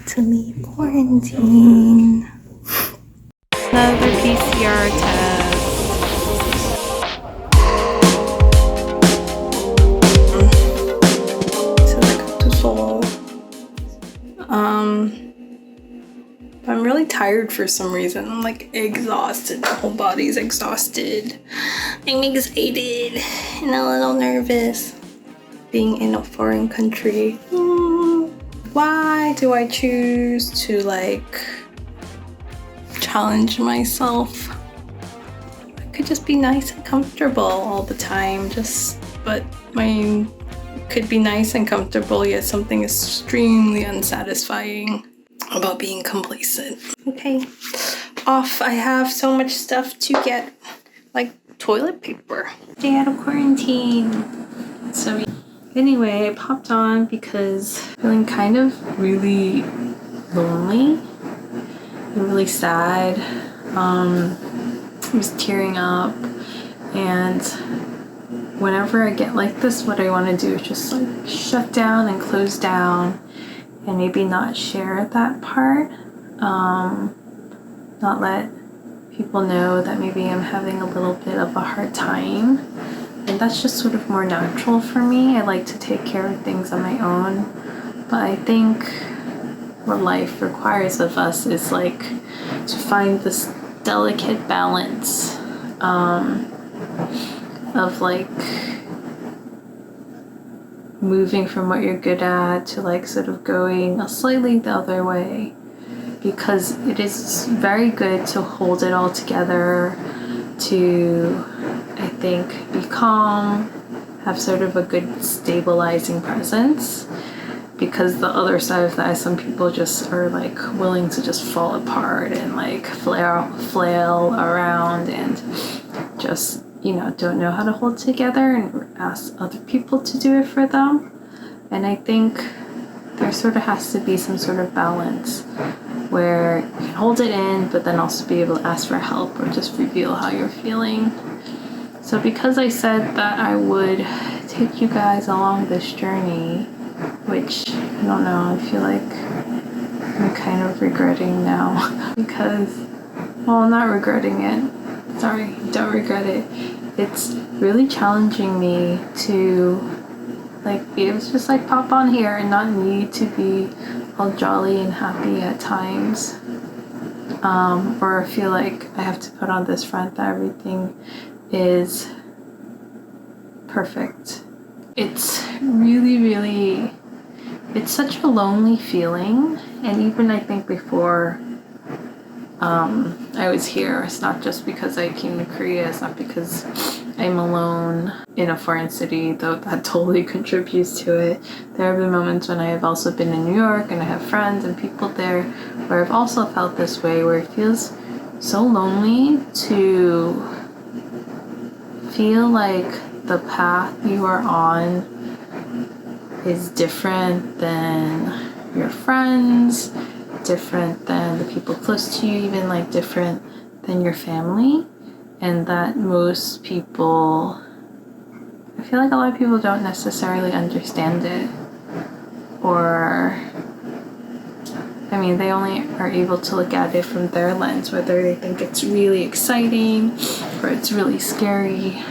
to leave quarantine. Another PCR test. So I got to Seoul. I'm really tired for some reason. I'm like exhausted. My whole body's exhausted. I'm excited and a little nervous being in a foreign country. Why do I choose to like challenge myself? I could just be nice and comfortable all the time, but my could be nice and comfortable, yet something extremely unsatisfying about being complacent. Okay, off. I have so much stuff to get, like toilet paper. Stay out of quarantine. So anyway, I popped on because feeling kind of really lonely and really sad. I was tearing up, and whenever I get like this, what I want to do is just like shut down and close down and maybe not share that part. Not let people know that maybe I'm having a little bit of a hard time. And that's just sort of more natural for me. I like to take care of things on my own. But I think what life requires of us is like to find this delicate balance of like moving from what you're good at to like sort of going a slightly the other way, because it is very good to hold it all together, to I think be calm, have sort of a good stabilizing presence, because the other side of that is some people just are like willing to just fall apart and like flail around and just, you know, don't know how to hold together and ask other people to do it for them. And I think there sort of has to be some sort of balance where you can hold it in, but then also be able to ask for help or just reveal how you're feeling. So because I said that I would take you guys along this journey, which I don't know, I feel like I'm kind of regretting now because, well, not regretting it. Sorry, don't regret it. It's really challenging me to like be able to just like pop on here and not need to be all jolly and happy at times. Or feel like I have to put on this front that everything is perfect. It's really, it's such a lonely feeling. And even I think before I was here, it's not just because I came to Korea, it's not because I'm alone in a foreign city, though that totally contributes to it. There have been moments when I have also been in New York and I have friends and people there where I've also felt this way, where it feels so lonely to feel like the path you are on is different than your friends, different than the people close to you, even like different than your family, and that most people, I feel like a lot of people don't necessarily understand it, or I mean, they only are able to look at it from their lens, whether they think it's really exciting or it's really scary.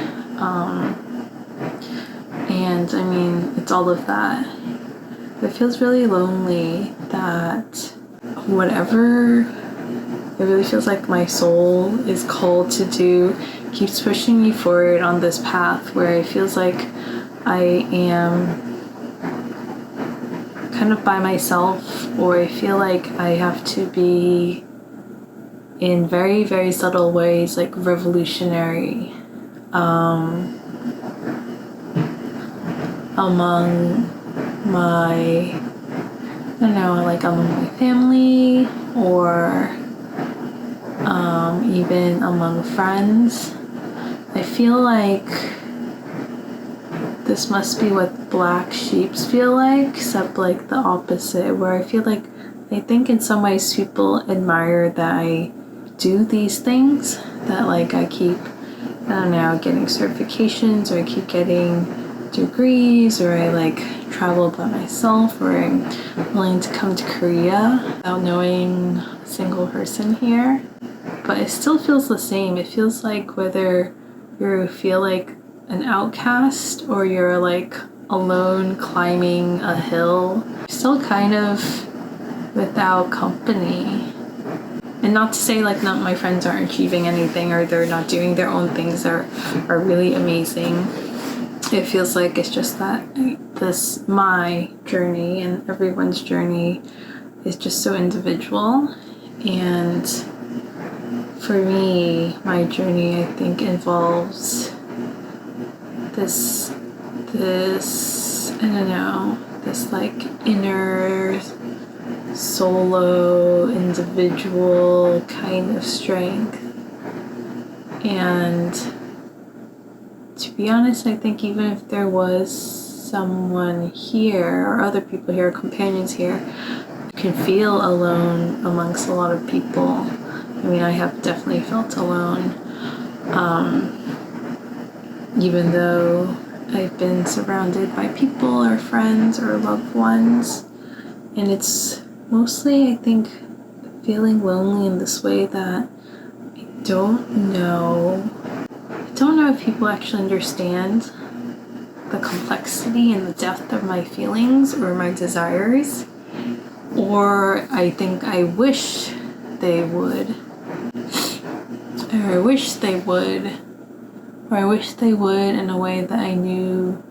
And I mean, it's all of that. It feels really lonely that whatever it really feels like my soul is called to do keeps pushing me forward on this path where it feels like I am kind of by myself, or I feel like I have to be in very, very subtle ways like revolutionary among my, I don't know, like among my family, or even among friends. I feel like this must be what black sheeps feel like, except like the opposite, where I feel like I think in some ways people admire that I do these things, that like I keep, I don't know, getting certifications, or I keep getting degrees, or I like travel by myself, or I'm willing to come to Korea without knowing a single person here. But it still feels the same. It feels like whether you feel like an outcast or you're like alone climbing a hill, you're still kind of without company. And not to say like not my friends aren't achieving anything or they're not doing their own things that are really amazing. It feels like it's just that my journey and everyone's journey is just so individual. And for me, my journey, I think, involves this I don't know, this like inner solo individual kind of strength. And to be honest, I think even if there was someone here or other people here, companions here, I can feel alone amongst a lot of people. I mean, I have definitely felt alone, even though I've been surrounded by people or friends or loved ones. And it's mostly, I think, feeling lonely in this way that I don't know if people actually understand the complexity and the depth of my feelings or my desires, or I think I wish they would, or I wish they would in a way that I knew,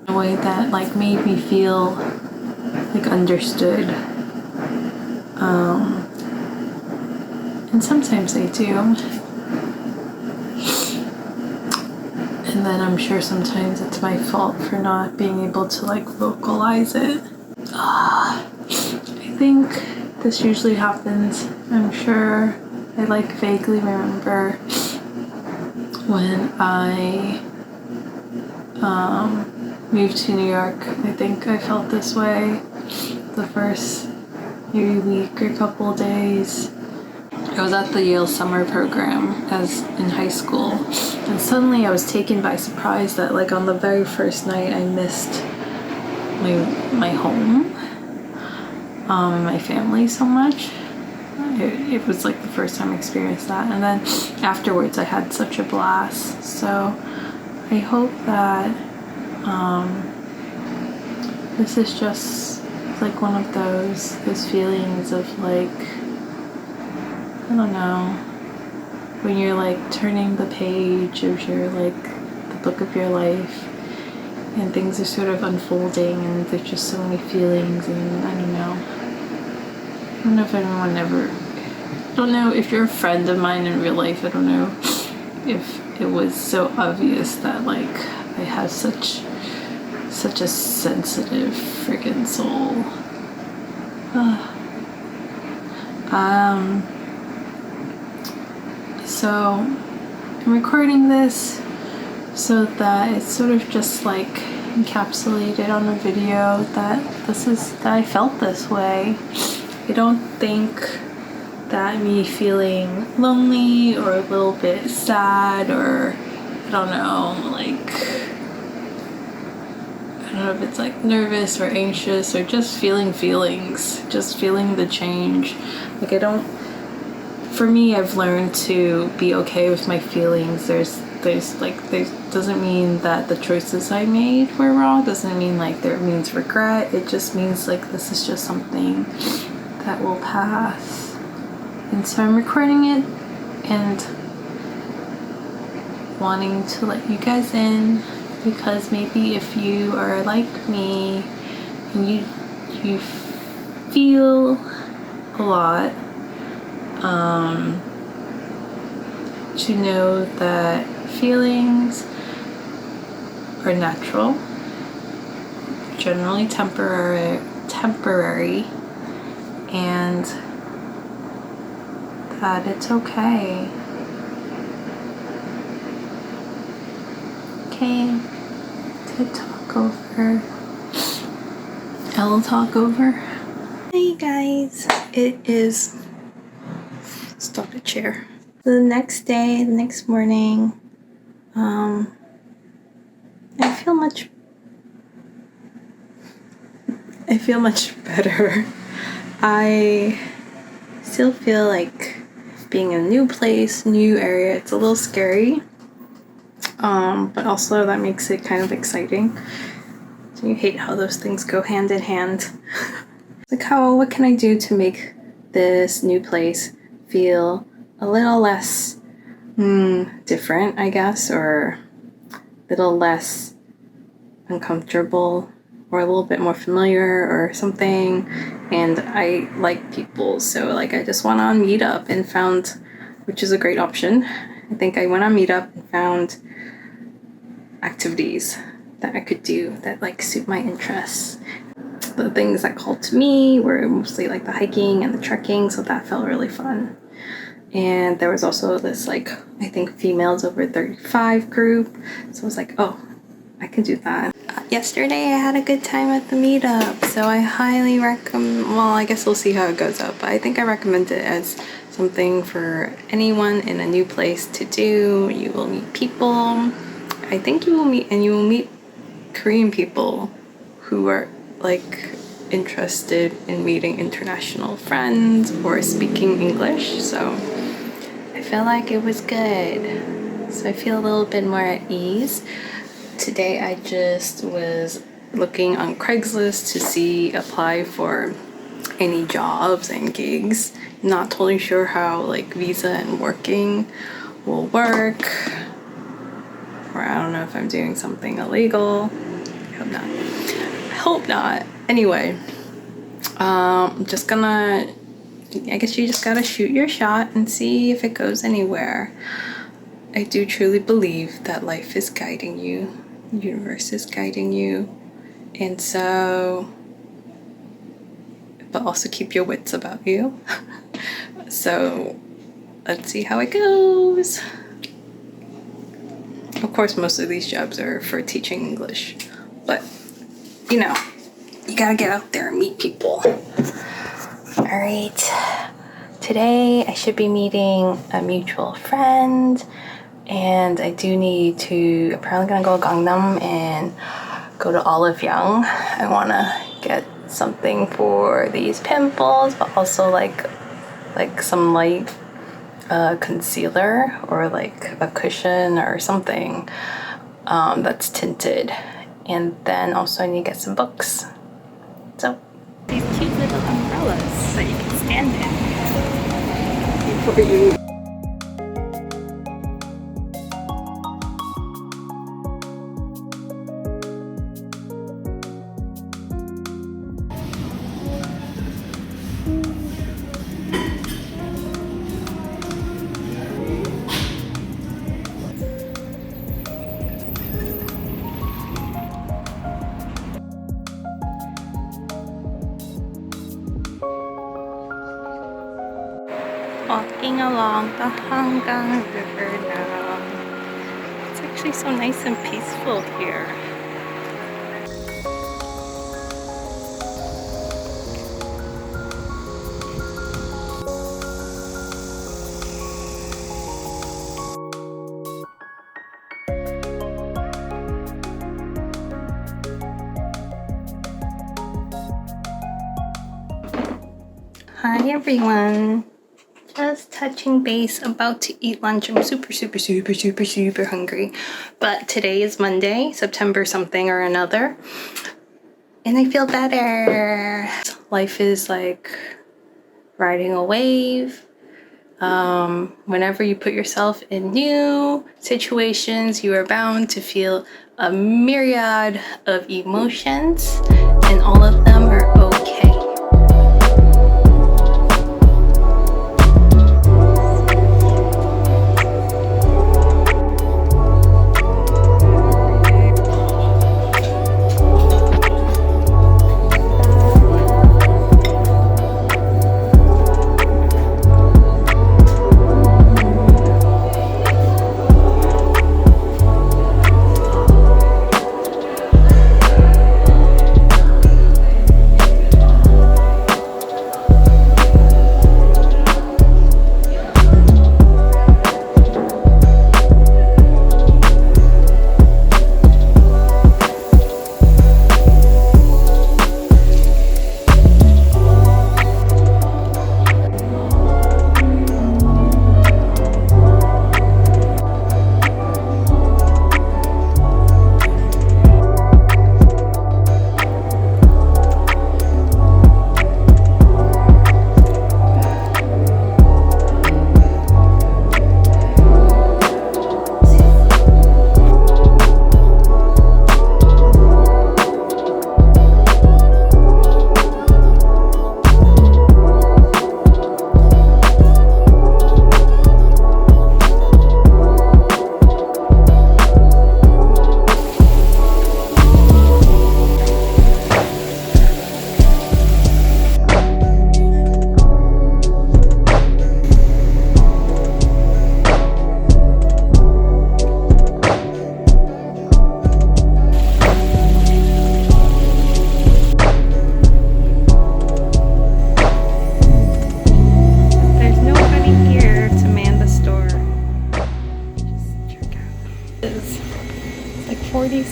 in a way that like made me feel like understood. And sometimes they do. And then I'm sure sometimes it's my fault for not being able to like vocalize it. I think this usually happens, I'm sure. I like vaguely remember when I moved to New York. I think I felt this way the first maybe week or couple days. I was at the Yale summer program as in high school, and suddenly I was taken by surprise that like on the very first night I missed my home and my family so much. It was like the first time I experienced that, and then afterwards I had such a blast. So I hope that this is just like one of those feelings of like, I don't know, when you're like turning the page of your like the book of your life and things are sort of unfolding and there's just so many feelings, and I don't know if anyone ever, I don't know if you're a friend of mine in real life, I don't know if it was so obvious that like I have such a sensitive friggin' soul. So I'm recording this so that it's sort of just like encapsulated on a video that I felt this way. I don't think that me feeling lonely or a little bit sad or I don't know, like I don't know if it's like nervous or anxious or just feeling feelings, just feeling the change. Like for me, I've learned to be okay with my feelings. There's doesn't mean that the choices I made were wrong, doesn't mean like there means regret. It just means like this is just something that will pass. And so I'm recording it and wanting to let you guys in, because maybe if you are like me and you feel a lot, to know that feelings are natural, generally temporary, and that it's okay. Okay, to talk over. I'll talk over. Hey guys, it is, stop a chair. The next day, the next morning, I feel much I feel much better. I still feel like being in a new place, new area, it's a little scary. But also that makes it kind of exciting. So you hate how those things go hand in hand. Like, what can I do to make this new place feel a little less different, I guess, or a little less uncomfortable, or a little bit more familiar or something. And I like people, so like I just went on Meetup and found, which is a great option. I think I went on Meetup and found activities that I could do that like suit my interests. The things that called to me were mostly like the hiking and the trekking, so that felt really fun. And there was also this like, I think females over 35 group, so I was like, oh, I can do that. Yesterday I had a good time at the meetup, so I highly recommend, well, I guess we'll see how it goes up, but I think I recommend it as something for anyone in a new place to do. You will meet people. I think you will meet Korean people who are like interested in meeting international friends or speaking English, so I feel like it was good. So I feel a little bit more at ease. Today I just was looking on Craigslist to apply for any jobs and gigs. Not totally sure how like visa and working will work, or I don't know if I'm doing something illegal. I hope not. Anyway, I'm just gonna, I guess you just gotta shoot your shot and see if it goes anywhere. I do truly believe that life is guiding you. The universe is guiding you. And so, but also keep your wits about you. So let's see how it goes. Of course, most of these jobs are for teaching English, but you know, you gotta get out there and meet people. All right, today I should be meeting a mutual friend, and I do need to, apparently gonna go to Gangnam and go to Olive Young. I wanna get something for these pimples, but also like some light concealer or like a cushion or something that's tinted. And then also I need to get some books. So these cute little umbrellas that you can stand in before you. Walking along the Hangang River now. It's actually so nice and peaceful here. Hi everyone. Just touching base, about to eat lunch. I'm super hungry. But today is Monday, September something or another. And I feel better. Life is like riding a wave. Whenever you put yourself in new situations, you are bound to feel a myriad of emotions, and all of them are okay.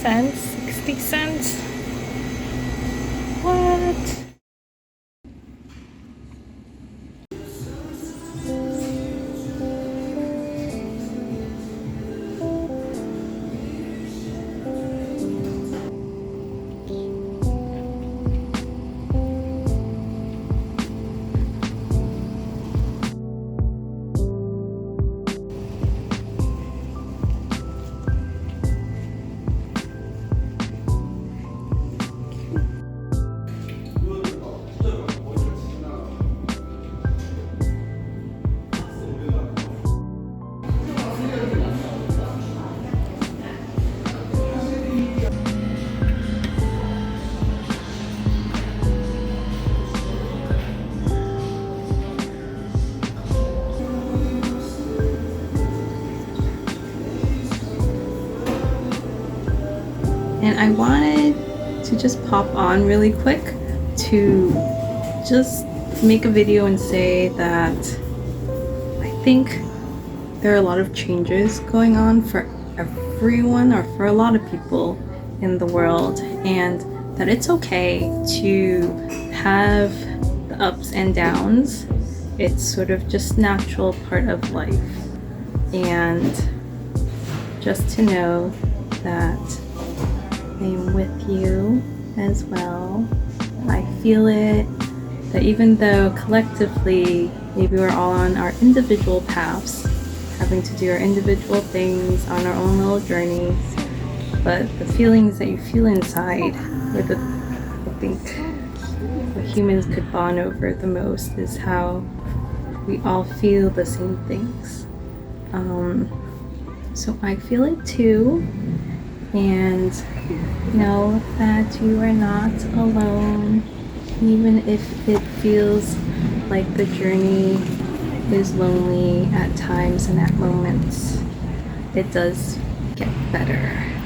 cents, 60 cents. What? And I wanted to just pop on really quick to just make a video and say that I think there are a lot of changes going on for everyone, or for a lot of people in the world, and that it's okay to have the ups and downs. It's sort of just natural part of life, and just to know that I'm with you as well. I feel it, that even though collectively maybe we're all on our individual paths, having to do our individual things on our own little journeys, but the feelings that you feel inside are the, I think, what humans could bond over the most, is how we all feel the same things. So I feel it too, and know that you are not alone, even if it feels like the journey is lonely at times and at moments. It does get better.